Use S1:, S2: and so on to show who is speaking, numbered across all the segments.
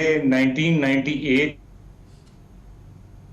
S1: 1998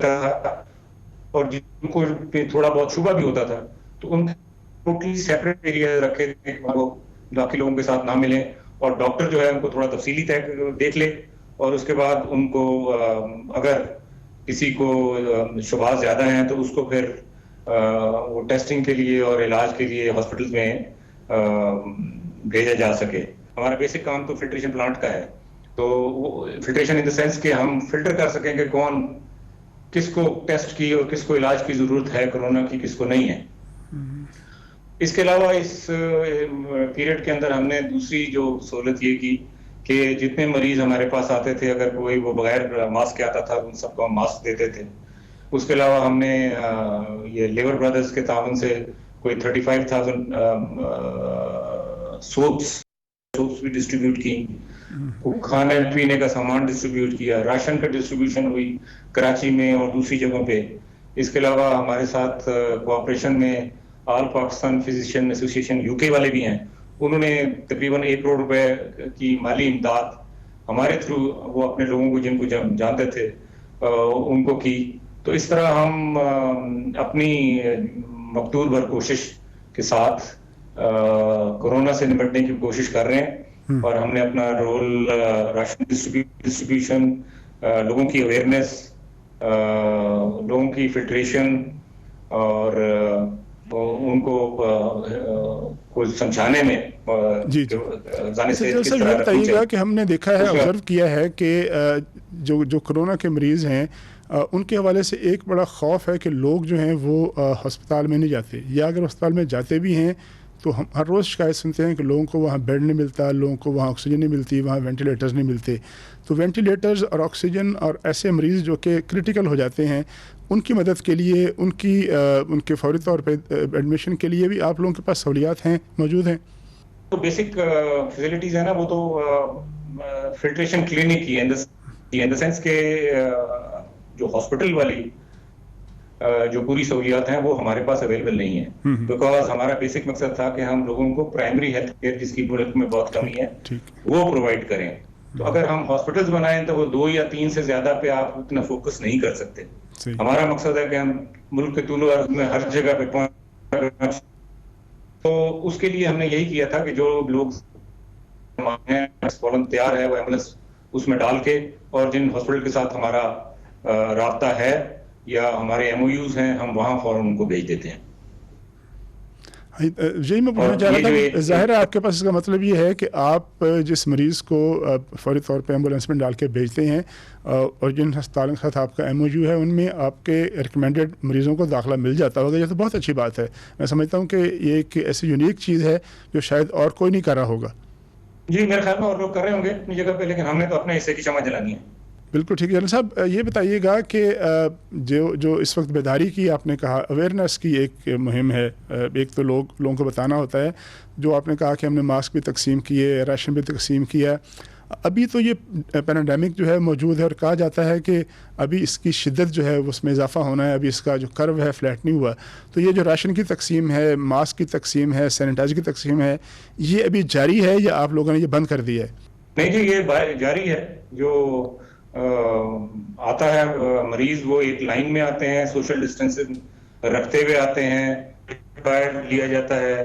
S1: تھا اور جن کو پہ تھوڑا بہت شبہ بھی ہوتا تھا تو ان ٹوٹلی سیپریٹ ایریا رکھے تھے کہ وہ باقی لوگوں کے ساتھ نہ ملیں اور ڈاکٹر جو ہے ان کو تھوڑا تفصیلی دیکھ لے اور اس کے بعد ان کو اگر کسی کو شبہات زیادہ ہیں تو اس کو پھر وہ ٹیسٹنگ کے لیے اور علاج کے لیے ہاسپٹل میں بھیجا جا سکے. ہمارا بیسک کام تو فلٹریشن پلانٹ کا ہے, تو فلٹریشن ان دا سینس کہ ہم فلٹر کر سکیں کہ کون کس کو ٹیسٹ کی اور کس کو علاج کی ضرورت ہے کورونا کی, کس کو نہیں ہے. اس کے علاوہ اس پیریڈ کے اندر ہم نے دوسری جو سہولت یہ کی کہ جتنے مریض ہمارے پاس آتے تھے اگر کوئی وہ بغیر ماسک کے آتا تھا ان سب کو ہم ماسک دیتے تھے. اس کے علاوہ ہم نے یہ لیور برادرز کے تعاون سے کوئی 35,000 سوپس بھی ڈسٹریبیوٹ کی, کھانے پینے کا سامان ڈسٹریبیوٹ کیا, راشن کا ڈسٹریبیوشن ہوئی کراچی میں اور دوسری جگہوں پہ. اس کے علاوہ ہمارے ساتھ کوآپریشن میں آل پاکستان فزیشین ایسوسی ایشن UK والے بھی ہیں, انہوں نے تقریباً 1 کروڑ روپے کی مالی امداد ہمارے تھرو وہ اپنے لوگوں کو جن کو جانتے تھے ان کو کی. تو اس طرح ہم اپنی مقدور بھر کوشش کے ساتھ کورونا سے نمٹنے کی کوشش کر رہے ہیں اور ہم نے اپنا رول راشن ڈسٹریبیوشن, لوگوں کی اویئرنیس, لوگوں کی فلٹریشن اور ان کو سمجھانے میں.
S2: جی جی سر یہ بتائیے گا کہ ہم نے دیکھا ہے, آبزرو کیا ہے کہ جو کورونا کے مریض ہیں ان کے حوالے سے ایک بڑا خوف ہے کہ لوگ جو ہیں وہ ہسپتال میں نہیں جاتے, یا اگر ہسپتال میں جاتے بھی ہیں تو ہم ہر روز شکایت سنتے ہیں کہ لوگوں کو وہاں بیڈ نہیں ملتا, لوگوں کو وہاں آکسیجن نہیں ملتی, وہاں وینٹیلیٹرز نہیں ملتے. تو وینٹیلیٹرز اور آکسیجن اور ایسے مریض جو کہ کریٹیکل ہو جاتے ہیں ان کی مدد کے لیے, ان کے فوری طور پہ ایڈمیشن کے لیے بھی آپ لوگوں کے پاس سہولیات ہیں, موجود ہیں؟
S1: تو بیسک فیسلٹیز ہیں نا, وہ تو فلٹریشن کلینک کی ان دا سینس کہ جو ہاسپٹل والی جو پوری سہولیات ہیں وہ ہمارے پاس اویلیبل نہیں ہے, بیکاز ہمارا بیسک مقصد تھا کہ ہم لوگوں کو پرائمری ہیلتھ کیئر جس کی ملک میں بہت کمی ہے وہ پرووائڈ کریں. تو اگر ہم ہاسپٹلز بنائیں تو وہ 2 یا 3 سے زیادہ پہ آپ اتنا فوکس نہیں کر سکتے. ہمارا مقصد ہے کہ ہم ملک کے طول و عرض میں ہر جگہ پہ پہنچ. تو اس کے لیے ہم نے یہی کیا تھا کہ جو لوگ فوراً تیار ہے وہ ایمبولینس اس میں ڈال کے, اور جن ہاسپٹل کے ساتھ ہمارا رابطہ ہے یا ہمارے MOUs ہیں ہم وہاں فوراً ان کو بھیج دیتے ہیں.
S2: یہی میں پوچھنا چاہ رہا تھا کہ ظاہر ہے آپ کے پاس اس کا مطلب یہ ہے کہ آپ جس مریض کو فوری طور پہ ایمبولینس میں ڈال کے بھیجتے ہیں اور جن ہسپتالوں کے ساتھ آپ کا MOU ہے ان میں آپ کے ریکمینڈڈ مریضوں کو داخلہ مل جاتا ہوگا. یہ تو بہت اچھی بات ہے. میں سمجھتا ہوں کہ یہ ایک ایسی یونیک چیز ہے جو شاید اور کوئی نہیں کر رہا ہوگا.
S1: جی میرے خیال میں اور لوگ کر رہے ہوں گے اپنی جگہ پہ, لیکن ہم نے تو اپنے حصے کی شمع جلانی ہے.
S2: بالکل ٹھیک ہے. جنرل صاحب یہ بتائیے گا کہ جو اس وقت بیداری کی آپ نے کہا, اویئرنیس کی ایک مہم ہے, ایک تو لوگوں کو بتانا ہوتا ہے, جو آپ نے کہا کہ ہم نے ماسک بھی تقسیم کیے, راشن بھی تقسیم کیا. ابھی تو یہ پینڈیمک جو ہے موجود ہے اور کہا جاتا ہے کہ ابھی اس کی شدت جو ہے اس میں اضافہ ہونا ہے, ابھی اس کا جو کرو ہے فلیٹ نہیں ہوا. تو یہ جو راشن کی تقسیم ہے, ماسک کی تقسیم ہے, سینیٹائزر کی تقسیم ہے, یہ ابھی جاری ہے یا آپ لوگوں نے یہ بند کر دیا ہے؟
S1: نہیں جی یہ جاری ہے. جو آتا ہے مریض وہ ایک لائن میں آتے ہیں, سوشل ڈسٹینسنگ رکھتے ہوئے آتے ہیں, لیا جاتا ہے.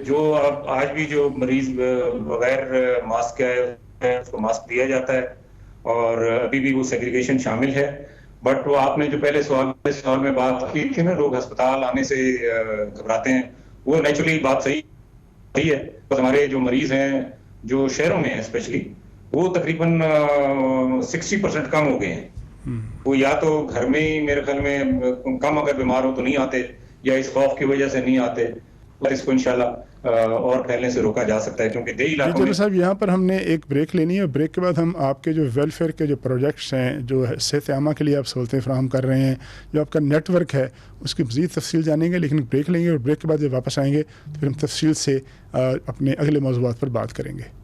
S1: جو آج بھی جو مریض بغیر ماسک کے آئے اس کو ماسک دیا جاتا ہے اور ابھی بھی وہ سیگریگیشن شامل ہے. بٹ وہ آپ نے جو پہلے سوال میں بات کی تھی نا, لوگ ہسپتال آنے سے گھبراتے ہیں, وہ نیچرلی بات صحیح ہے. ہمارے جو مریض ہیں جو شہروں میں ہیں اسپیشلی, وہ تقریباً 60% کم ہو گئے ہیں. وہ یا تو گھر میں ہی میرے خیال میں کم اگر بیمار ہو تو نہیں آتے, یا اس خوف کی وجہ سے نہیں آتے. اس کو انشاءاللہ اور پھیلنے سے روکا جا سکتا ہے کیونکہ دیہی علاقوں میں.
S2: صاحب یہاں پر ہم نے ایک بریک لینی ہے, بریک کے بعد ہم آپ کے جو ویلفیئر کے جو پروجیکٹس ہیں, جو صحت عامہ کے لیے آپ سہولتیں فراہم کر رہے ہیں, جو آپ کا نیٹ ورک ہے, اس کی مزید تفصیل جانیں گے. لیکن بریک لیں گے اور بریک کے بعد جب واپس آئیں گے تو پھر ہم تفصیل سے اپنے اگلے موضوعات پر بات کریں گے.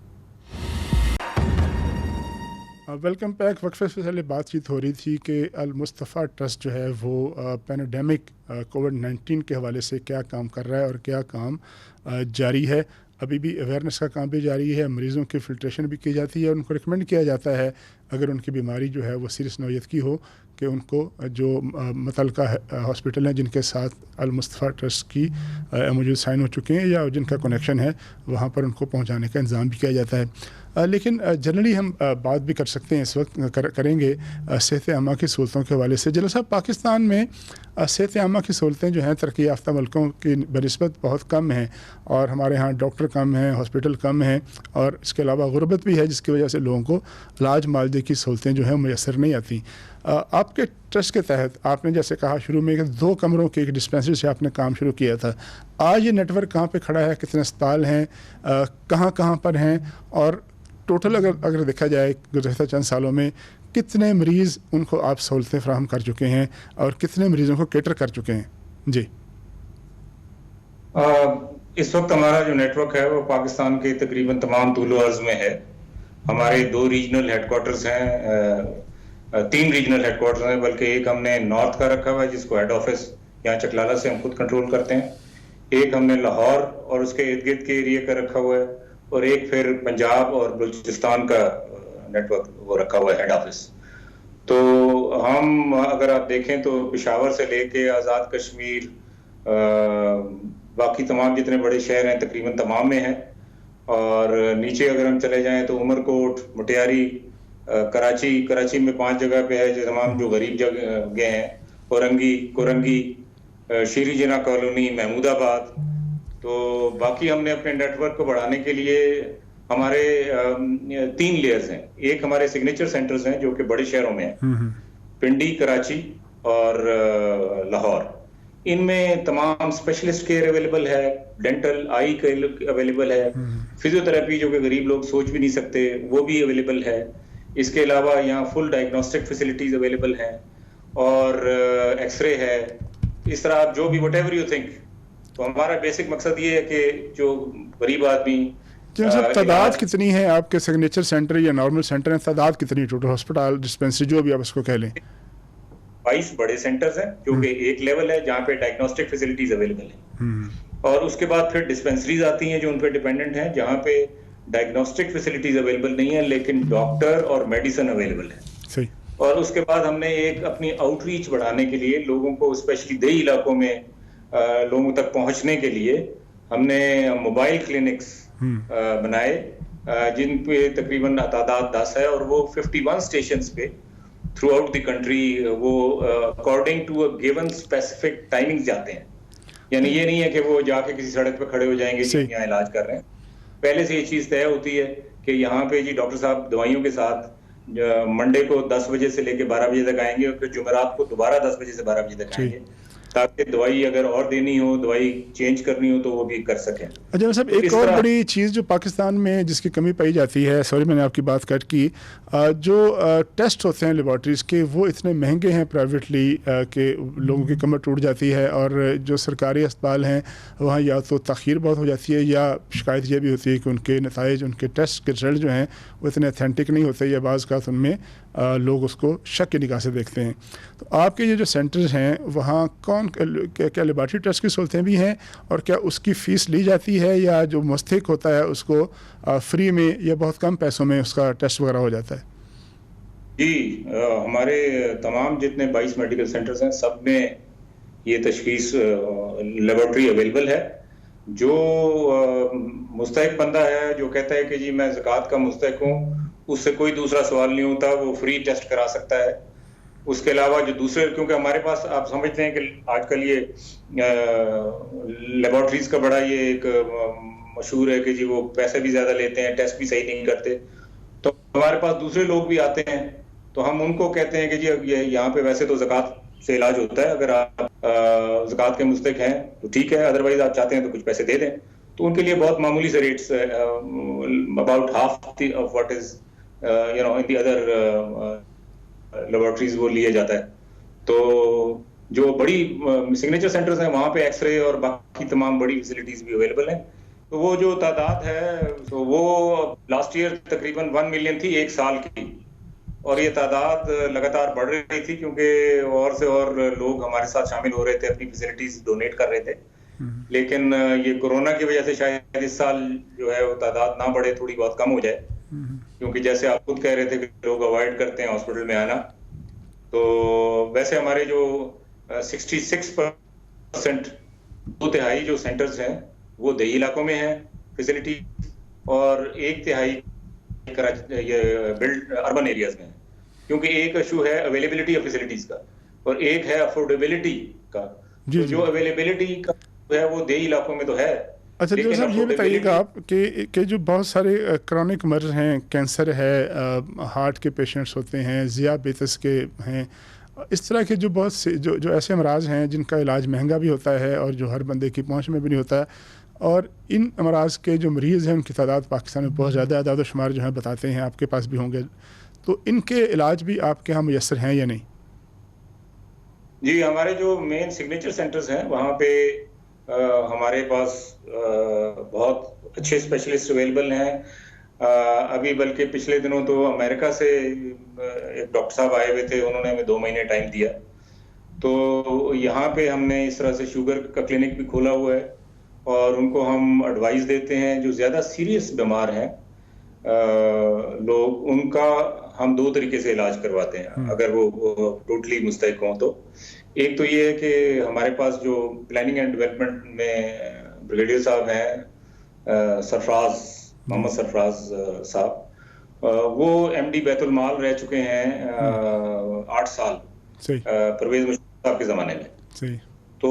S2: Welcome back. وقفے سے پہلے بات چیت ہو رہی تھی کہ المصطفیٰ ٹرسٹ جو ہے وہ پینڈیمک کووڈ-19 کے حوالے سے کیا کام کر رہا ہے اور کیا کام جاری ہے. ابھی بھی اویئرنیس کا کام بھی جاری ہے, مریضوں کی فلٹریشن بھی کی جاتی ہے, ان کو ریکمینڈ کیا جاتا ہے اگر ان کی بیماری جو ہے وہ سیریس نوعیت کی ہو کہ ان کو جو متعلقہ ہاسپٹل ہیں جن کے ساتھ المصطفیٰ ٹرسٹ کی موجود سائن ہو چکے ہیں یا جن کا کنیکشن ہے وہاں پر ان کو پہنچانے کا انتظام بھی کیا جاتا ہے. لیکن جنرلی ہم بات بھی کر سکتے ہیں اس وقت کریں گے صحت عامہ کی سہولتوں کے حوالے سے. جنرل صاحب پاکستان میں صحت عامہ کی سہولتیں جو ہیں ترقی یافتہ ملکوں کی بنسبت بہت کم ہیں اور ہمارے ہاں ڈاکٹر کم ہیں, ہاسپٹل کم ہیں اور اس کے علاوہ غربت بھی ہے جس کی وجہ سے لوگوں کو علاج معالجے کی سہولتیں جو ہیں میسر نہیں آتی. آپ کے ٹرسٹ کے تحت آپ نے جیسے کہا شروع میں کہ 2 کمروں کے ایک ڈسپینسری سے آپ نے کام شروع کیا تھا. آج یہ نیٹ ورک کہاں پہ کھڑا ہے, کتنے اسپتال ہیں, کہاں پر ہیں, اور ٹوٹل اگر دیکھا جائے گزشتہ چند سالوں میں کتنے مریض ان کو آپ سہولتیں فراہم کر چکے ہیں اور کتنے مریضوں کو کیٹر کر چکے ہیں؟ جی
S1: اس وقت ہمارا جو نیٹ ورک ہے وہ پاکستان کے تقریباً تمام طول و عرض میں ہے. ہمارے 2 ریجنل ہیڈ کوارٹرز ہیں, 3 ریجنل ہیڈ کوارٹرز ہیں, بلکہ ایک ہم نے نارتھ کا رکھا ہوا ہے جس کو ہیڈ آفس یہاں چکلالہ سے ہم خود کنٹرول کرتے ہیں, ایک ہم نے لاہور اور اس کے ارد گرد کے ایریا کا رکھا ہوا ہے, اور ایک پھر پنجاب اور بلوچستان کا نیٹ ورک وہ رکھا ہوا ہے ہیڈ آفس. تو ہم اگر آپ دیکھیں تو پشاور سے لے کے آزاد کشمیر, باقی تمام جتنے بڑے شہر ہیں تقریباً تمام میں ہیں, اور نیچے اگر ہم چلے جائیں تو عمر کوٹ, مٹیاری, کراچی میں 5 جگہ پہ ہے جو تمام جو غریب جگہ ہیں, کورنگی, شیری جنا کالونی, محمود آباد. تو باقی ہم نے اپنے نیٹ ورک کو بڑھانے کے لیے ہمارے 3 لیئرز ہیں. ایک ہمارے سگنیچر سینٹرز ہیں جو کہ بڑے شہروں میں ہیں, پنڈی, کراچی اور لاہور. ان میں تمام اسپیشلسٹ کیئر اویلیبل ہے, ڈینٹل آئی کا اویلیبل ہے, فزیوتھراپی جو کہ غریب لوگ سوچ بھی نہیں سکتے وہ بھی اویلیبل ہے. اس کے علاوہ یہاں فل ڈائگنوسٹک فیسلٹیز اویلیبل ہیں اور ایکس رے ہے. اس طرح آپ جو بھی وٹ ایور یو تھنک. تو ہمارا بیسک مقصد یہ ہے کہ جو غریب آدمی
S2: تعداد کتنی ہے آپ کے سگنیچر سینٹر یا نارمل سینٹر ہیں, تعداد کتنی ٹوٹل ہاسپٹل ڈسپینسری جو بھی آپ اس کو کہہ لیں؟
S1: 22 بڑے سینٹرز ہیں جو کہ ایک لیول ہے جہاں پہ ڈائگنوسٹک فیسلٹیز اویلیبل ہیں, اور اس کے بعد پھر ڈسپینسریز آتی ہیں جو ان پہ ڈیپینڈنٹ ہیں جہاں پہ ڈائگنوسٹک فیسلٹیز اویلیبل نہیں ہیں لیکن ڈاکٹر اور میڈیسن اویلیبل ہے. اور اس کے بعد ہم نے ایک اپنی آؤٹ ریچ بڑھانے کے لیے لوگوں کو اسپیشلی دیہی علاقوں میں لوگوں تک پہنچنے کے لیے ہم نے موبائل کلینکس بنائے جن پہ تقریباً تعداد 10 ہے, اور وہ 51 اسٹیشنز پہ تھرو آؤٹ دی کنٹری وہ according to a given specific timing جاتے ہیں. یعنی یہ نہیں ہے کہ وہ جا کے کسی سڑک پہ کھڑے ہو جائیں گے جی یہاں علاج کر رہے ہیں. پہلے سے یہ چیز طے ہوتی ہے کہ یہاں پہ جی ڈاکٹر صاحب دوائیوں کے ساتھ منڈے کو 10 بجے سے لے کے 12 بجے تک آئیں گے, اور پھر جمعرات کو دوبارہ 10 بجے سے 12 بجے تک آئیں گے, تاکہ دوائی اگر اور دینی ہو, دوائی چینج کرنی ہو تو وہ بھی کر سکیں.
S2: اچھا صاحب, ایک اور بڑی چیز جو پاکستان میں جس کی کمی پائی جاتی ہے, سوری میں نے آپ کی بات کٹ کی, جو ٹیسٹ ہوتے ہیں لیبارٹریز کے وہ اتنے مہنگے ہیں پرائیویٹلی کہ لوگوں کی کمر ٹوٹ جاتی ہے, اور جو سرکاری اسپتال ہیں وہاں یا تو تاخیر بہت ہو جاتی ہے یا شکایت یہ بھی ہوتی ہے کہ ان کے نتائج, ان کے ٹیسٹ کے رزلٹ جو ہیں وہ اتنے اتھینٹک نہیں ہوتے, یا بعض اوقات ان میں لوگ اس کو شک کی نگاہ سے دیکھتے ہیں. تو آپ کے یہ جو سینٹرز ہیں وہاں کیا لیبارٹری ٹیسٹ کی سہولتیں بھی ہیں, اور کیا اس کی فیس لی جاتی ہے یا جو مستحق ہوتا ہے اس کو فری میں یا بہت کم پیسوں میں اس کا ٹیسٹ وغیرہ ہو جاتا ہے؟
S1: جی ہمارے تمام جتنے 22 میڈیکل سینٹرز ہیں سب میں یہ تشخیص لیبارٹری اویلیبل ہے. جو مستحق بندہ ہے جو کہتا ہے کہ جی میں زکوٰۃ کا مستحق ہوں, اس سے کوئی دوسرا سوال نہیں ہوتا, وہ فری ٹیسٹ کرا سکتا ہے. اس کے علاوہ جو دوسرے, کیونکہ ہمارے پاس آپ سمجھتے ہیں کہ آج کل یہ لیبارٹریز کا بڑا یہ ایک مشہور ہے کہ جی وہ پیسے بھی زیادہ لیتے ہیں, ٹیسٹ بھی صحیح نہیں کرتے. تو ہمارے پاس دوسرے لوگ بھی آتے ہیں تو ہم ان کو کہتے ہیں کہ جی یہاں پہ ویسے تو زکوٰۃ سے علاج ہوتا ہے, اگر آپ زکوٰۃ کے مستحق ہیں تو ٹھیک ہے, ادروائز آپ چاہتے ہیں تو کچھ پیسے دے دیں. تو ان کے لیے بہت معمولی سے rates, about half of what is in the other laboratories وہ لیا جاتا ہے. تو جو بڑی سگنیچر سینٹرز ہیں وہاں پہ ایکس رے اور باقی تمام بڑی فیسلٹیز بھی اویلیبل ہیں. تو وہ جو تعداد ہے تو وہ لاسٹ ایئر تقریباً 1 ملین تھی ایک سال کی, اور یہ تعداد لگاتار بڑھ رہی تھی کیونکہ اور سے اور لوگ ہمارے ساتھ شامل ہو رہے تھے, اپنی فیسلٹیز ڈونیٹ کر رہے تھے. لیکن یہ کورونا کی وجہ سے شاید اس سال جو ہے وہ تعداد نہ بڑھے, تھوڑی بہت کم ہو جائے, کیونکہ جیسے آپ خود کہہ رہے تھے کہ لوگ اوائڈ کرتے ہیں ہاسپٹل میں آنا. تو ویسے ہمارے جو 66% 2/3 جو سینٹرز ہیں وہ دیہی علاقوں میں ہیں فیسلٹی، اور 1/3 بلڈ اربن ایریاز میں ہیں، کیونکہ ایک ایشو ہے اویلیبلٹی آف فیسلٹیز کا اور ایک ہے افورڈیبلٹی کا.
S2: جی
S1: تو
S2: جی.
S1: جو اویلیبلٹی کا ہے وہ دیہی علاقوں میں تو ہے.
S2: اچھا جو صاحب یہ بتائیے گا آپ کہ جو بہت سارے کرونک مرض ہیں، کینسر ہے، ہارٹ کے پیشنٹس ہوتے ہیں، ذیابیطس کے ہیں، اس طرح کے جو بہت سے جو ایسے امراض ہیں جن کا علاج مہنگا بھی ہوتا ہے اور جو ہر بندے کی پہنچ میں بھی نہیں ہوتا ہے، اور ان امراض کے جو مریض ہیں ان کی تعداد پاکستان میں بہت زیادہ اعداد و شمار جو ہیں بتاتے ہیں، آپ کے پاس بھی ہوں گے، تو ان کے علاج بھی آپ کے ہاں میسر ہیں یا نہیں؟
S1: جی ہمارے جو مین سگنیچر سینٹرز ہیں وہاں پہ ہمارے پاس بہت اچھے اسپیشلسٹ اویلیبل ہیں. ابھی بلکہ پچھلے دنوں تو امریکہ سے ایک ڈاکٹر صاحب آئے ہوئے تھے، انہوں نے ہمیں 2 مہینے ٹائم دیا. تو یہاں پہ ہم نے اس طرح سے شوگر کا کلینک بھی کھولا ہوا ہے، اور ان کو ہم ایڈوائز دیتے ہیں. جو زیادہ سیریس بیمار ہیں لوگ، ان کا ہم 2 طریقے سے علاج کرواتے ہیں اگر وہ ٹوٹلی مستحق ہوں تو. ایک تو یہ ہے کہ ہمارے پاس جو پلاننگ اینڈ ڈیولپمنٹ میں بریگیڈیئر صاحب ہیں، سرفراز محمد سرفراز صاحب، وہ ایم ڈی بیت المال رہ چکے ہیں 8 سال پرویز مشرف صاحب کے زمانے میں. تو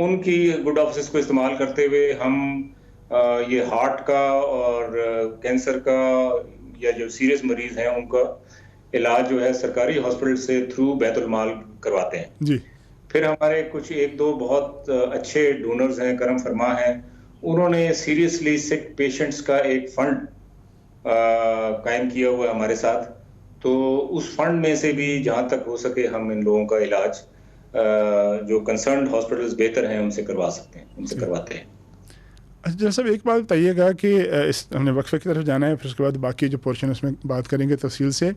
S1: ان کی گڈ آفیسز کو استعمال کرتے ہوئے ہم یہ ہارٹ کا اور کینسر کا یا جو سیریس مریض ہیں ان کا علاج جو ہے سرکاری ہاسپٹل سے تھرو بیت المال کرواتے ہیں.
S2: جی.
S1: پھر ہمارے کچھ 1-2 بہت اچھے ڈونرز ہیں، کرم فرما ہیں، انہوں نے سیریسلی سک پیشنٹس کا ایک فنڈ قائم کیا ہوا ہے ہمارے ساتھ. تو اس فنڈ میں سے بھی جہاں تک ہو سکے ہم ان لوگوں کا علاج جو کنسرنڈ ہاسپٹلز بہتر ہیں ان سے کروا سکتے ہیں، ان سے کرواتے ہیں.
S2: اچھا صاحب ایک بات بتائیے گا کہ ہم نے وقفے کی طرف جانا ہے، پھر اس کے بعد باقی جو پورشن اس میں بات کریں گے تفصیل سے،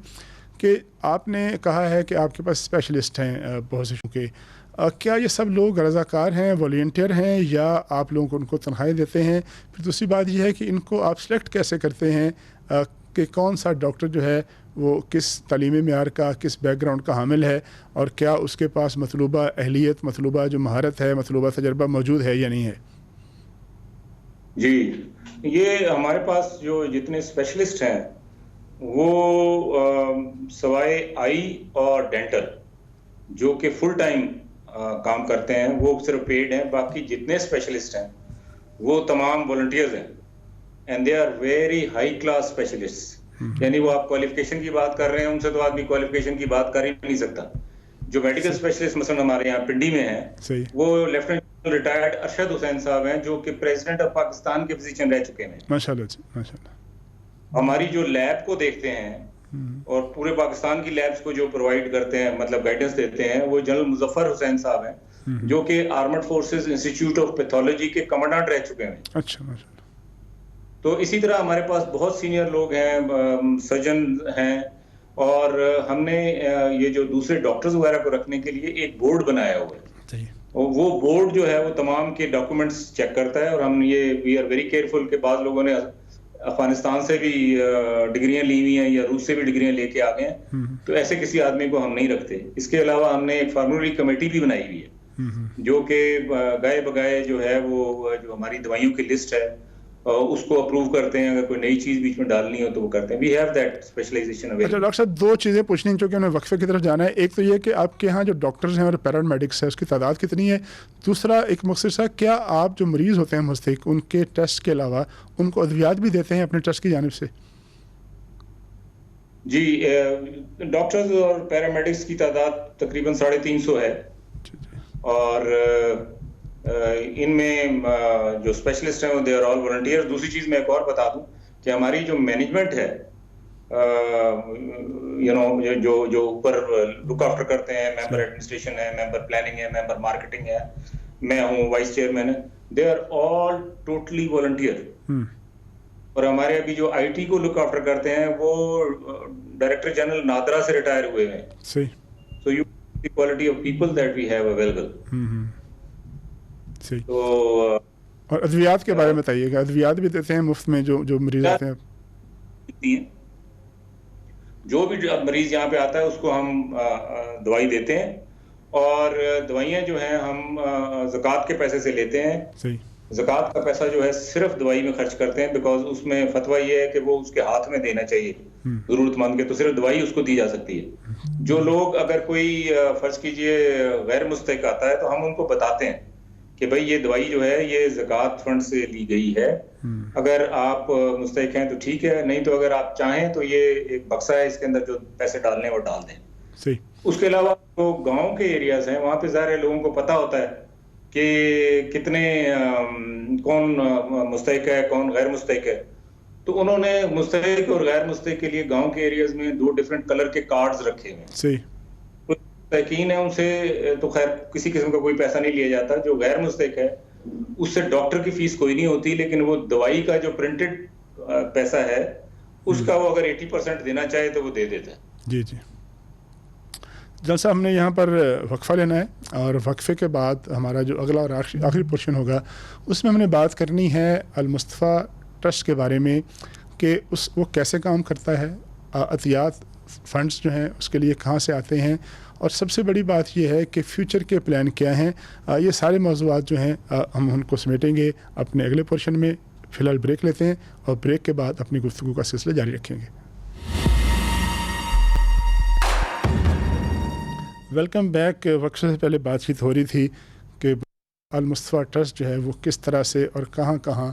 S2: کہ آپ نے کہا ہے کہ آپ کے پاس اسپیشلسٹ ہیں بہت سے کے، کیا یہ سب لوگ رضاکار ہیں، والنٹیئر ہیں، یا آپ لوگوں کو ان کو تنخواہیں دیتے ہیں؟ پھر دوسری بات یہ ہے کہ ان کو آپ سلیکٹ کیسے کرتے ہیں کہ کون سا ڈاکٹر جو ہے وہ کس تعلیمی معیار کا، کس بیک گراؤنڈ کا حامل ہے، اور کیا اس کے پاس مطلوبہ اہلیت، مطلوبہ جو مہارت ہے، مطلوبہ تجربہ موجود ہے یا نہیں ہے؟
S1: جی یہ ہمارے پاس جو جتنے اسپیشلسٹ ہیں وہ سوائے آئی اور ڈینٹل جو کہ فل ٹائم کام کرتے ہیں وہ صرف پیڈ ہیں، باقی جتنے اسپیشلسٹ ہیں وہ تمام والنٹیئرز ہیں، and they are very high class specialist. یعنی وہ آپ کوالیفیکیشن کی بات کر رہے ہیں، ان سے تو آدمی کوالیفیکیشن کی بات کر ہی نہیں سکتا. جو میڈیکل اسپیشلسٹ مثلا ہمارے یہاں پنڈی میں ہیں، وہ لیفٹیننٹ ریٹائرڈ ارشد حسین صاحب ہیں جو کہ پریزیڈنٹ آف پاکستان کے پوزیشن رہ چکے ہیں.
S2: ماشاءاللہ جی، ماشاءاللہ.
S1: ہماری جو لیب کو دیکھتے ہیں اور پورے پاکستان کی لیبز کو جو پرووائڈ کرتے ہیں، مطلب گائیڈنس دیتے ہیں، وہ جنرل مظفر حسین صاحب ہیں جو کہ armed forces institute of pathology کے کمانڈنٹ رہ چکے ہیں.
S2: اچھا ماشاءاللہ.
S1: تو اسی طرح ہمارے پاس بہت سینئر لوگ ہیں، سرجن ہیں، اور ہم نے یہ جو دوسرے ڈاکٹرز وغیرہ کو رکھنے کے لیے ایک بورڈ بنایا ہوا ہے. وہ بورڈ جو ہے وہ تمام کے ڈاکومنٹس چیک کرتا ہے، اور ہم یہ وی آر ویری کیئرفل کہ بعض لوگوں نے افغانستان سے بھی ڈگریاں لی ہوئی ہیں یا روس سے بھی ڈگریاں لے کے آ گئے ہیں، تو ایسے کسی آدمی کو ہم نہیں رکھتے. اس کے علاوہ ہم نے ایک فارمولری کمیٹی بھی بنائی ہوئی ہے جو کہ گائے بگائے جو ہے وہ جو ہماری دوائیوں کی لسٹ ہے اس کو اپروو کرتے ہیں. اگر کوئی نئی چیز بیچ میں ڈالنی ہو تو وہ کرتے ہیں. We have that specialization available.
S2: اچھا ڈاکٹر صاحب 2 چیزیں پوچھنی ہیں چونکہ ہمیں وقفے کی طرف جانا ہے. ایک تو یہ کہ آپ کے ہاں جو ڈاکٹرز ہیں اور پیرامیڈکس ہیں اس کی تعداد کتنی ہے؟ دوسرا ایک مختصر سا، کیا آپ جو مریض ہوتے ہیں مستحق ان کے ٹیسٹ کے علاوہ ان کو ادویات بھی دیتے ہیں اپنے ٹرسٹ کی جانب سے؟
S1: جی ڈاکٹرز اور پیرامیڈکس کی تعداد تقریباً 350 ہے، اور ان میں جو اسپیشلسٹ ہیں وہ دے آر آل والنٹیئر. دوسری چیز میں ایک اور بتا دوں کہ ہماری جو مینجمنٹ ہے جو اوپر لک آفٹر کرتے ہیں، ممبر ایڈمنسٹریشن ہے، ممبر پلاننگ ہے، ممبر مارکیٹنگ ہے، میں ہوں وائس چیئرمین ہے، they are all totally volunteer. اور ہمارے ابھی جو آئی ٹی کو لک آفٹر کرتے ہیں وہ ڈائریکٹر جنرل نادرا سے ریٹائر ہوئے ہیں. So you the quality of people that we have available. تو
S2: اور ادویات کے بارے میں بتائیے گا، ادویات بھی دیتے ہیں مفت میں جو مریض آتے ہیں؟
S1: جو بھی مریض یہاں پہ آتا ہے اس کو ہم دوائی دیتے ہیں، اور دوائیاں جو ہیں ہم زکوٰۃ کے پیسے سے لیتے ہیں.
S2: صحیح.
S1: زکوٰۃ کا پیسہ جو ہے صرف دوائی میں خرچ کرتے ہیں، بیکاز اس میں فتویٰ یہ ہے کہ وہ اس کے ہاتھ میں دینا چاہیے ضرورت مند کے، تو صرف دوائی اس کو دی جا سکتی ہے. جو لوگ اگر کوئی فرض کیجئے غیر مستحق آتا ہے تو ہم ان کو بتاتے ہیں کہ بھائی یہ دوائی جو ہے یہ زکوٰۃ فنڈ سے لی گئی ہے، اگر آپ مستحق ہیں تو ٹھیک ہے، نہیں تو اگر آپ چاہیں تو یہ ایک بکسہ ہے، اس کے اندر جو پیسے ڈالنے وہ ڈال دیں.
S2: صحیح.
S1: اس کے علاوہ جو گاؤں کے ایریاز ہیں وہاں پہ ظاہر ہے لوگوں کو پتہ ہوتا ہے کہ کتنے کون مستحق ہے کون غیر مستحق ہے، تو انہوں نے مستحق اور غیر مستحق کے لیے گاؤں کے ایریاز میں 2 ڈیفرنٹ کلر کے کارڈز رکھے ہوئے ہیں.
S2: صحیح.
S1: مستحقین ہے ان سے تو خیر کسی قسم کا کوئی پیسہ نہیں لیا جاتا. جو غیر مستحق ہے اس سے ڈاکٹر کی فیس کوئی نہیں ہوتی، لیکن وہ دوائی کا جو پرنٹڈ پیسہ ہے اس کا وہ اگر 80% دینا چاہے تو وہ دے دیتا ہے.
S2: جی جی. جلسہ ہم نے یہاں پر وقفہ لینا ہے، اور وقفے کے بعد ہمارا جو اگلا اور آخری پورشن ہوگا اس میں ہم نے بات کرنی ہے المصطفیٰ ٹرسٹ کے بارے میں کہ وہ کیسے کام کرتا ہے، عطیات فنڈز جو ہیں اس کے لیے کہاں سے آتے ہیں، اور سب سے بڑی بات یہ ہے کہ فیوچر کے پلان کیا ہیں. یہ سارے موضوعات جو ہیں ہم ان کو سمیٹیں گے اپنے اگلے پورشن میں. فی الحال بریک لیتے ہیں اور بریک کے بعد اپنی گفتگو کا سلسلہ جاری رکھیں گے. Welcome back. وقفے سے پہلے بات چیت ہو رہی تھی کہ المصطفیٰ ٹرسٹ جو ہے وہ کس طرح سے اور کہاں کہاں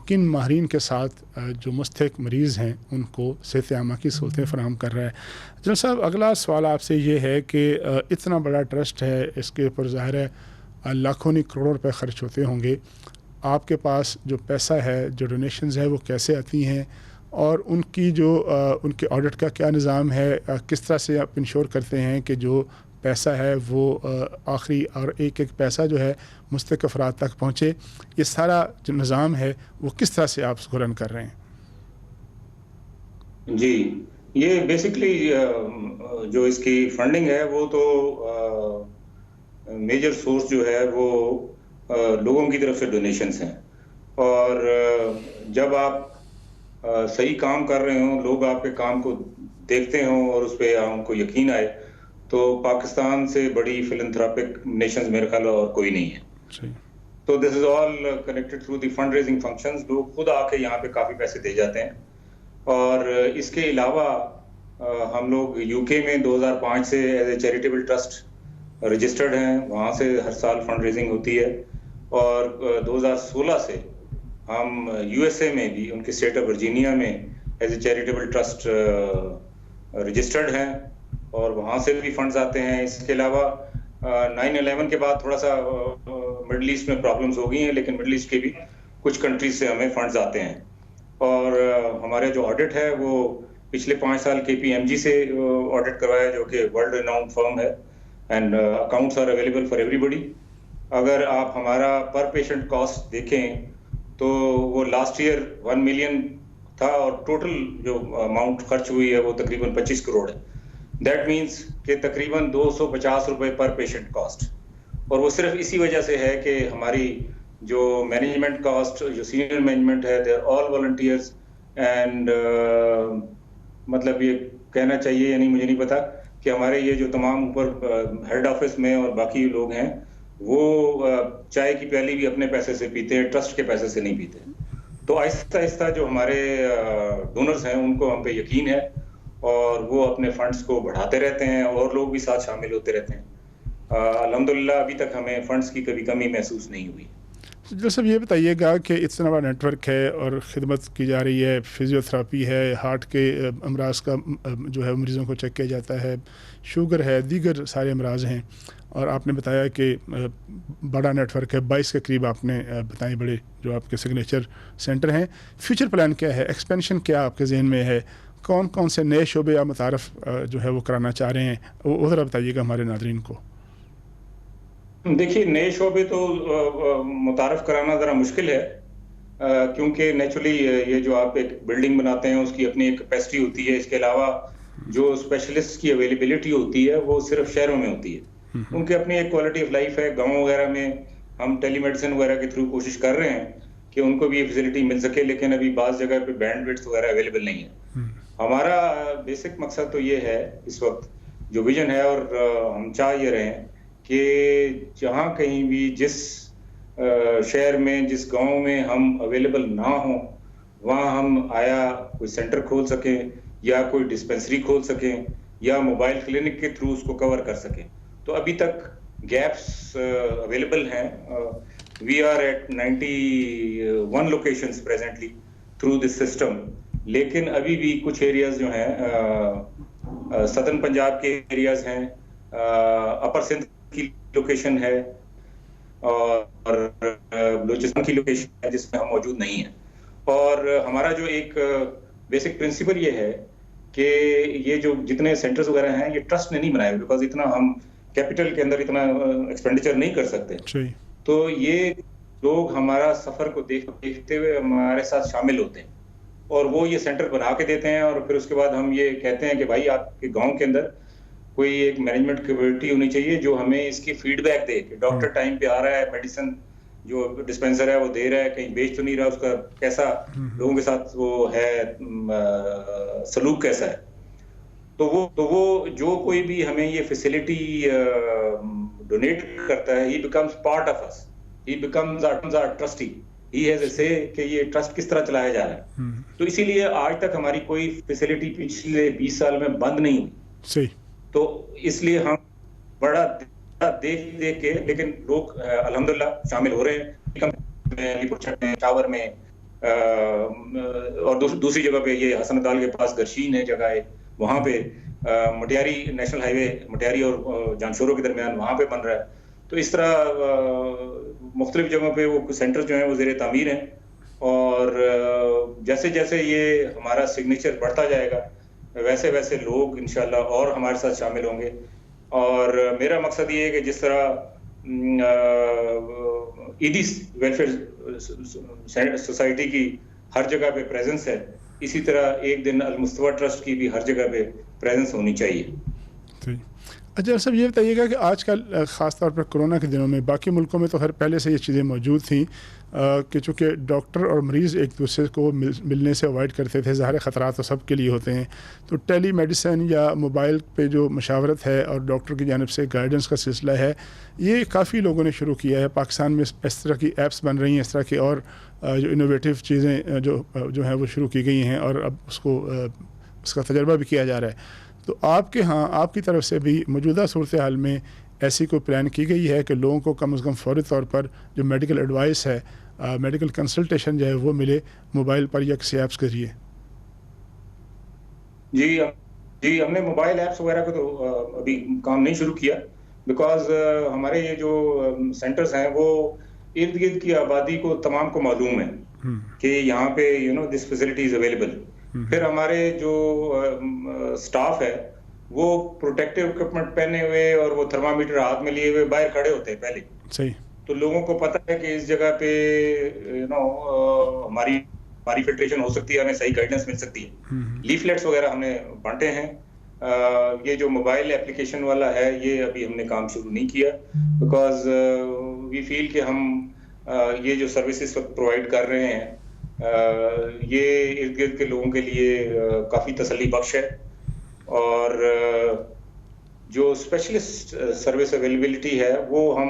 S2: کن ماہرین کے ساتھ جو مستحق مریض ہیں ان کو صحت عامہ کی سہولتیں فراہم کر رہا ہے. جنرل صاحب، اگلا سوال آپ سے یہ ہے کہ اتنا بڑا ٹرسٹ ہے، اس کے اوپر ظاہر ہے لاکھوں نہیں کروڑوں روپے خرچ ہوتے ہوں گے. آپ کے پاس جو پیسہ ہے، جو ڈونیشنز ہے، وہ کیسے آتی ہیں، اور ان کی جو ان کے آڈٹ کا کیا نظام ہے، کس طرح سے آپ انشور کرتے ہیں کہ جو پیسہ ہے وہ آخری اور ایک ایک پیسہ جو ہے مستحق افراد تک پہنچے. یہ سارا جو نظام ہے وہ کس طرح سے آپ اس کو رن کر رہے ہیں؟
S1: جی، یہ بیسکلی جو اس کی فنڈنگ ہے وہ تو میجر سورس جو ہے وہ لوگوں کی طرف سے ڈونیشنز ہیں. اور جب آپ صحیح کام کر رہے ہوں، لوگ آپ کے کام کو دیکھتے ہوں اور اس پہ ان کو یقین آئے، تو پاکستان سے بڑی فلنتھراپک نیشنز میرے خیال اور کوئی نہیں ہے. تو this is all connected through the fund raising functions. لوگ خود آ کے یہاں پہ کافی پیسے دے جاتے ہیں. اور اس کے علاوہ ہم لوگ یو کے میں 2005 سے as a charitable trust registered ہیں، وہاں سے ہر سال فنڈ ریزنگ ہوتی ہے. اور 2016 سے ہم یو ایس اے میں بھی ان کے اسٹیٹ آف ورجینیا میں as a charitable trust registered ہیں، اور وہاں سے بھی فنڈز آتے ہیں. اس کے علاوہ 9/11 کے بعد تھوڑا سا مڈل ایسٹ میں پرابلمز ہو گئی ہیں، لیکن مڈل ایسٹ کے بھی کچھ کنٹریز سے ہمیں فنڈز آتے ہیں. اور ہمارے جو آڈٹ ہے وہ پچھلے 5 سال KPMG سے آڈٹ کروایا، جو کہ ورلڈ ریناؤنڈ فرم ہے، and accounts are available for everybody. اگر آپ ہمارا پر پیشنٹ کاسٹ دیکھیں تو وہ لاسٹ ایئر 1 ملین تھا، اور ٹوٹل جو اماؤنٹ خرچ ہوئی ہے وہ تقریباً 25 کروڑ ہے. دیٹ مینس کہ تقریباً 250 روپے پر پیشنٹ کاسٹ. اور وہ صرف اسی وجہ سے ہے کہ ہماری جو مینجمنٹ کاسٹ، جو سینئر مینجمنٹ ہے، they are all volunteers. And مطلب یہ کہنا چاہیے، یعنی مجھے نہیں پتا کہ ہمارے یہ جو تمام اوپر ہیڈ آفس میں اور باقی لوگ ہیں وہ چائے کی پیالی بھی اپنے پیسے سے پیتے ہیں، ٹرسٹ کے پیسے سے نہیں پیتے. تو آہستہ آہستہ جو ہمارے ڈونرز ہیں ان کو ہم پہ یقین ہے، اور وہ اپنے فنڈز کو بڑھاتے رہتے ہیں، اور لوگ بھی ساتھ شامل ہوتے رہتے ہیں. الحمدللہ ابھی تک ہمیں فنڈز کی کبھی کمی محسوس نہیں ہوئی.
S2: جو سب یہ بتائیے گا کہ اتنا بڑا نیٹ ورک ہے اور خدمت کی جا رہی ہے، فزیو تھراپی ہے، ہارٹ کے امراض کا جو ہے مریضوں کو چیک کیا جاتا ہے، شوگر ہے، دیگر سارے امراض ہیں، اور آپ نے بتایا کہ بڑا نیٹ ورک ہے، 22 کے قریب آپ نے بتائیں بڑے جو آپ کے سگنیچر سینٹر ہیں. فیوچر پلان کیا ہے، ایکسپینشن کیا آپ کے ذہن میں ہے، کون کون سے نئے شعبے یا متعارف جو ہے وہ کرانا چاہ رہے ہیں، وہ ذرا بتائیے گا ہمارے ناظرین کو.
S1: دیکھیے، نئے شعبے تو متعارف کرانا ذرا مشکل ہے، کیونکہ نیچرلی یہ جو آپ ایک بلڈنگ بناتے ہیں اس کی اپنی ایک کیپیسٹی ہوتی ہے. اس کے علاوہ جو اسپیشلسٹ کی اویلیبلٹی ہوتی ہے وہ صرف شہروں میں ہوتی ہے، ان کی اپنی ایک کوالٹی آف لائف ہے. گاؤں وغیرہ میں ہم ٹیلی میڈیسن وغیرہ کے تھرو کوشش کر رہے ہیں کہ ان کو بھی یہ فیسلٹی مل سکے، لیکن ابھی بعض جگہ پہ بینڈ وڈتھ وغیرہ اویلیبل نہیں ہے. ہمارا بیسک مقصد تو یہ ہے اس وقت جو ویژن ہے، اور ہم چاہ یہ رہے ہیں کہ جہاں کہیں بھی جس شہر میں جس گاؤں میں ہم اویلیبل نہ ہوں وہاں ہم کوئی سینٹر کھول سکیں یا کوئی ڈسپینسری کھول سکیں یا موبائل کلینک کے تھرو اس کو کور کر سکیں. تو ابھی تک گیپس اویلیبل ہیں. We are at 91 locations presently through this system. لیکن ابھی بھی کچھ ایریاز جو ہیں سدرن پنجاب کے ایریاز ہیں، اپر سندھ کی لوکیشن ہے اور بلوچستان کی لوکیشن ہے جس میں ہم موجود نہیں ہیں. اور ہمارا جو ایک بیسک پرنسپل یہ ہے کہ یہ جو جتنے سینٹرز وغیرہ ہیں یہ ٹرسٹ نے نہیں بنائے، بیکاز اتنا ہم کیپٹل کے اندر اتنا ایکسپینڈیچر نہیں کر سکتے. تو یہ لوگ ہمارا سفر کو دیکھتے ہوئے ہمارے ساتھ شامل ہوتے ہیں اور وہ یہ سینٹر بنا کے دیتے ہیں. اور پھر اس کے بعد ہم یہ کہتے ہیں کہ بھائی آپ کے گاؤں کے اندر کوئی ایک مینجمنٹ کمیٹی ہونی چاہیے جو ہمیں اس کی فیڈ بیک دے کہ ڈاکٹر ٹائم پہ آ رہا ہے، میڈیسن جو ڈسپینسر ہے وہ دے رہا ہے، کہیں بیچ تو نہیں رہا، اس کا کیسا لوگوں کے ساتھ وہ ہے سلوک کیسا ہے. تو وہ جو کوئی بھی ہمیں یہ فیسلٹی ڈونیٹ کرتا ہے، he becomes part of us, he becomes our trustee, he has a say کہ یہ ٹرسٹ کس طرح چلایا جا رہا ہے. تو اسی لیے آج تک ہماری کوئی فیسلٹی پچھلے 20 سال میں بند نہیں ہوئی.
S2: صحیح. تو
S1: اس لیے ہم بڑا دیکھ کے لیکن لوگ الحمدللہ شامل ہو رہے ہیں. ٹاور میں اور دوسری جگہ پہ یہ حسن دال کے پاس گرشین ہے جگہ ہے، وہاں پہ مٹیاری نیشنل ہائی وے مٹیاری اور جانشورو کے درمیان وہاں پہ بن رہا ہے. تو اس طرح مختلف جگہوں پہ وہ سینٹر جو ہیں وہ زیر تعمیر ہیں. اور جیسے جیسے یہ ہمارا سگنیچر بڑھتا جائے گا ویسے ویسے لوگ انشاءاللہ اور ہمارے ساتھ شامل ہوں گے. اور میرا مقصد یہ ہے کہ جس طرح ایڈی ویلفیئر سوسائٹی کی ہر جگہ پہ پریزنس ہے، اسی طرح ایک دن المصطفیٰ ٹرسٹ کی بھی ہر جگہ پہ پریزنس ہونی چاہیے.
S2: اچھا صاحب، یہ بتائیے گا کہ آج کل خاص طور پر کورونا کے دنوں میں باقی ملکوں میں تو خیر پہلے سے یہ چیزیں موجود تھیں کہ چونکہ ڈاکٹر اور مریض ایک دوسرے کو ملنے سے اوائڈ کرتے تھے، ظاہر خطرات تو سب کے لیے ہوتے ہیں، تو ٹیلی میڈیسن یا موبائل پہ جو مشاورت ہے اور ڈاکٹر کی جانب سے گائیڈنس کا سلسلہ ہے یہ کافی لوگوں نے شروع کیا ہے. پاکستان میں اس طرح کی ایپس بن رہی ہیں، اس طرح کی اور جو انوویٹیو چیزیں جو ہیں وہ شروع کی گئی ہیں اور اب اس کا تجربہ بھی کیا جا رہا ہے. تو آپ کے ہاں آپ کی طرف سے بھی موجودہ صورتحال میں ایسی کوئی پلان کی گئی ہے کہ لوگوں کو کم از کم فوری طور پر جو میڈیکل ایڈوائس ہے، میڈیکل کنسلٹیشن جو ہے وہ ملے موبائل پر یا کسی ایپس کے ذریعے؟
S1: جی ہم نے موبائل ایپس وغیرہ کو تو ابھی کام نہیں شروع کیا، بیکاز ہمارے یہ جو سینٹرز ہیں وہ ارد گرد کی آبادی کو تمام کو معلوم ہے کہ یہاں پہ دس فیسلٹی از اویلیبل. پھر ہمارے جو سٹاف ہے وہ پروٹیکٹیو اکوپمنٹ پہنے ہوئے اور وہ تھرمامیٹر ہاتھ میں لیے ہوئے باہر کھڑے ہوتے ہیں پہلے.
S2: صحیح.
S1: تو لوگوں کو پتہ ہے کہ اس جگہ پہ ہماری فلٹریشن ہو سکتی ہے، ہمیں صحیح گائیڈنس مل سکتی ہے. لیفلیٹس وغیرہ ہم نے بانٹے ہیں. یہ جو موبائل اپلیکیشن والا ہے یہ ابھی ہم نے کام شروع نہیں کیا، بیکاز وی فیل کہ ہم یہ جو سروسز پرووائڈ کر رہے ہیں یہ ارد گرد کے لوگوں کے لیے کافی تسلی بخش ہے. اور جو اسپیشلسٹ سروس اویلیبلٹی ہے وہ ہم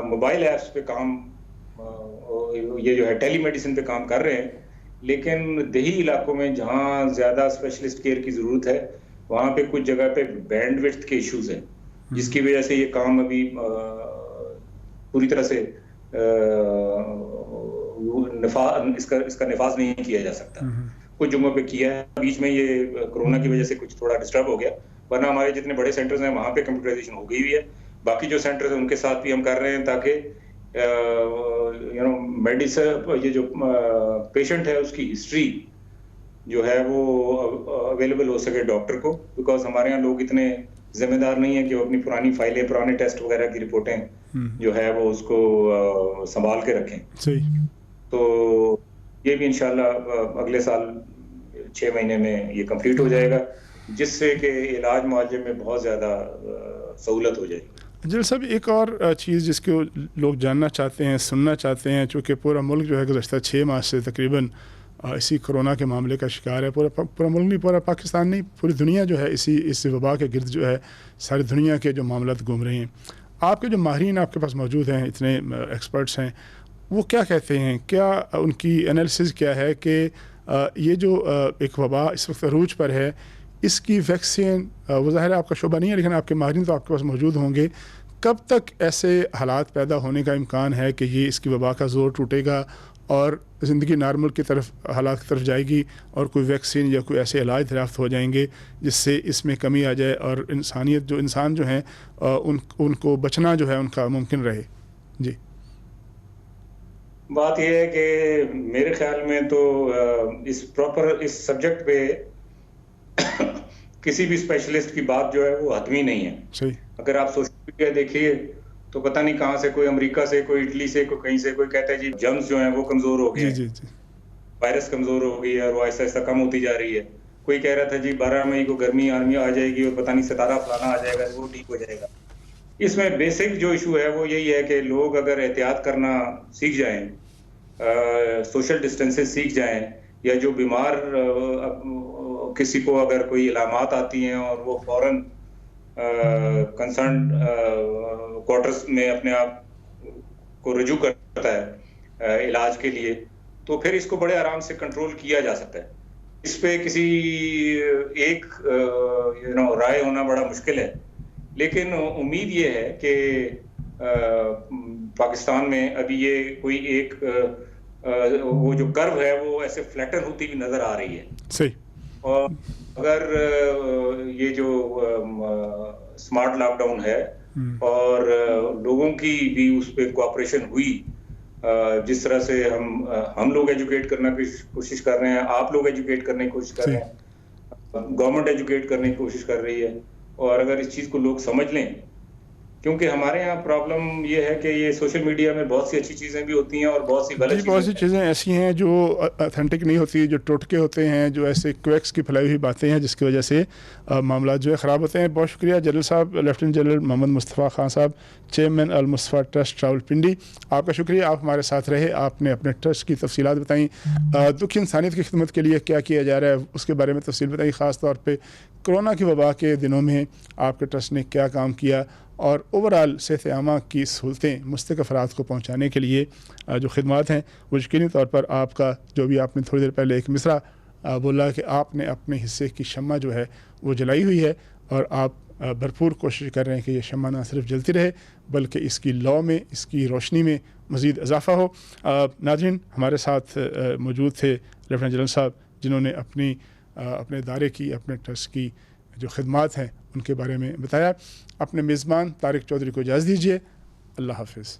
S1: موبائل ایپس پہ کام یہ جو ہے ٹیلی میڈیسن پہ کام کر رہے ہیں. لیکن دیہی علاقوں میں جہاں زیادہ اسپیشلسٹ کیئر کی ضرورت ہے وہاں پہ کچھ جگہ پہ بینڈ وڈتھ کے ایشوز ہیں، جس کی وجہ سے یہ کام ابھی پوری طرح سے اس کا نفاذ نہیں کیا جا سکتا. کچھ جگہوں پہ کیا ہے، بیچ میں یہ کورونا کی وجہ سے کچھ تھوڑا ڈسٹرب ہو گیا، ورنہ ہمارے جتنے بڑے سینٹرز ہیں وہاں پہ کمپیوٹرائزیشن ہو گئی ہوئی ہے. باقی جو سینٹرز ہیں ان کے ساتھ بھی ہم کر رہے ہیں تاکہ میڈیسن یہ جو پیشنٹ ہے اس کی ہسٹری جو ہے وہ اویلیبل ہو سکے ڈاکٹر کو، بیکاز ہمارے یہاں لوگ اتنے ذمہ دار نہیں ہیں کہ وہ اپنی پرانی فائلیں پرانے ٹیسٹ وغیرہ کی رپورٹیں جو ہے وہ اس کو سنبھال کے رکھیں. تو یہ بھی انشاءاللہ اگلے سال 6 مہینے میں یہ کمپلیٹ ہو جائے گا، جس سے کہ علاج معالجے میں بہت زیادہ سہولت ہو جائے گی.
S2: جل صاحب، ایک اور چیز جس کو لوگ جاننا چاہتے ہیں، سننا چاہتے ہیں، چونکہ پورا ملک جو ہے گزشتہ 6 ماہ سے تقریباً اسی کرونا کے معاملے کا شکار ہے. پورا ملک نہیں، پورا پاکستان نہیں، پوری دنیا جو ہے اس وبا کے گرد جو ہے ساری دنیا کے جو معاملات گھوم رہے ہیں. آپ کے جو ماہرین آپ کے پاس موجود ہیں، اتنے ایکسپرٹس ہیں، وہ کیا کہتے ہیں؟ کیا ان کی انالیسز کیا ہے کہ یہ جو ایک وبا اس وقت عروج پر ہے، اس کی ویکسین، وہ ظاہر ہے آپ کا شعبہ نہیں ہے لیکن آپ کے ماہرین تو آپ کے پاس موجود ہوں گے، کب تک ایسے حالات پیدا ہونے کا امکان ہے کہ یہ اس کی وبا کا زور ٹوٹے گا اور زندگی نارمل کی طرف، حالات کی طرف جائے گی اور کوئی ویکسین یا کوئی ایسے علاج دریافت ہو جائیں گے جس سے اس میں کمی آ جائے اور انسان جو ہیں ان کو بچنا جو ہے ان کا ممکن رہے؟ جی.
S1: بات یہ ہے کہ میرے خیال میں تو اس سبجیکٹ پہ کسی بھی اسپیشلسٹ کی بات جو ہے وہ حتمی نہیں ہے.
S2: صحیح.
S1: اگر آپ سوشل میڈیا دیکھیے تو پتہ نہیں کہاں سے، کوئی امریکہ سے، کوئی اٹلی سے، کوئی کہیں سے، کوئی کہتا ہے جی جرمز جو ہیں وہ کمزور ہو گئے،
S2: جی.
S1: وائرس کمزور ہو گئی ہے اور وہ آہستہ آہستہ کم ہوتی جا رہی ہے. کوئی کہہ رہا تھا جی 12 مئی کو گرمی آ جائے گی اور پتہ نہیں ستارہ فلانا آ جائے گا، وہ ٹھیک ہو جائے گا. اس میں بیسک جو ایشو ہے وہ یہی ہے کہ لوگ اگر احتیاط کرنا سیکھ جائیں، سوشل ڈسٹینسز سیکھ جائیں، یا جو بیمار کسی کو اگر کوئی علامات آتی ہیں اور وہ فوراً کنسرنڈ کوارٹرز میں اپنے آپ کو رجوع کرتا ہے علاج کے لیے، تو پھر اس کو بڑے آرام سے کنٹرول کیا جا سکتا ہے. اس پہ کسی ایک رائے ہونا بڑا مشکل ہے، لیکن امید یہ ہے کہ پاکستان میں ابھی یہ کوئی ایک وہ جو کرو ہے وہ ایسے فلیٹر ہوتی بھی نظر آ رہی ہے.
S2: صحیح.
S1: اور اگر یہ جو اسمارٹ لاک ڈاؤن ہے اور لوگوں کی بھی اس پہ کوآپریشن ہوئی، جس طرح سے ہم لوگ ایجوکیٹ کرنے کی کوشش کر رہے ہیں، آپ لوگ ایجوکیٹ کرنے کی کوشش کر رہے ہیں، گورنمنٹ ایجوکیٹ کرنے کی کوشش کر رہی ہے، اور اگر اس چیز کو لوگ سمجھ لیں، کیونکہ ہمارے ہاں پرابلم یہ ہے کہ یہ سوشل میڈیا میں بہت سی اچھی چیزیں بھی ہوتی ہیں اور بہت سی غلط
S2: بہت سی چیزیں ایسی ہیں جو اتھینٹک نہیں ہوتی، جو ٹوٹکے ہوتے ہیں، جو ایسے کویکس کی پھیلائی ہوئی باتیں ہیں جس کی وجہ سے معاملات جو ہے خراب ہوتے ہیں. بہت شکریہ جنرل صاحب، لیفٹیننٹ جنرل محمد مصطفیٰ خان صاحب، چیئرمین المصطفیٰ ٹرسٹ راولپنڈی. آپ کا شکریہ، آپ ہمارے ساتھ رہے، آپ نے اپنے ٹرسٹ کی تفصیلات بتائیں، دکھ انسانیت کی خدمت کے لیے کیا کیا جا رہا ہے اس کے بارے میں تفصیل بتائیں، خاص طور پہ کرونا کی وبا کے دنوں میں آپ کے ٹرسٹ نے کیا کام کیا، اور اوورآل صحت عامہ کی سہولتیں مستحق افراد کو پہنچانے کے لیے جو خدمات ہیں وہ یقینی طور پر آپ کا، جو بھی آپ نے تھوڑی دیر پہلے ایک مصرع بولا کہ آپ نے اپنے حصے کی شمع جو ہے وہ جلائی ہوئی ہے، اور آپ بھرپور کوشش کر رہے ہیں کہ یہ شمع نہ صرف جلتی رہے بلکہ اس کی لو میں، اس کی روشنی میں مزید اضافہ ہو. ناظرین، ہمارے ساتھ موجود تھے لیفٹیننٹ جنرل صاحب، جنہوں نے اپنے ادارے کی، اپنے ٹرسٹ کی جو خدمات ہیں ان کے بارے میں بتایا. اپنے میزبان طارق چودھری کو اجازت دیجیے. اللہ حافظ.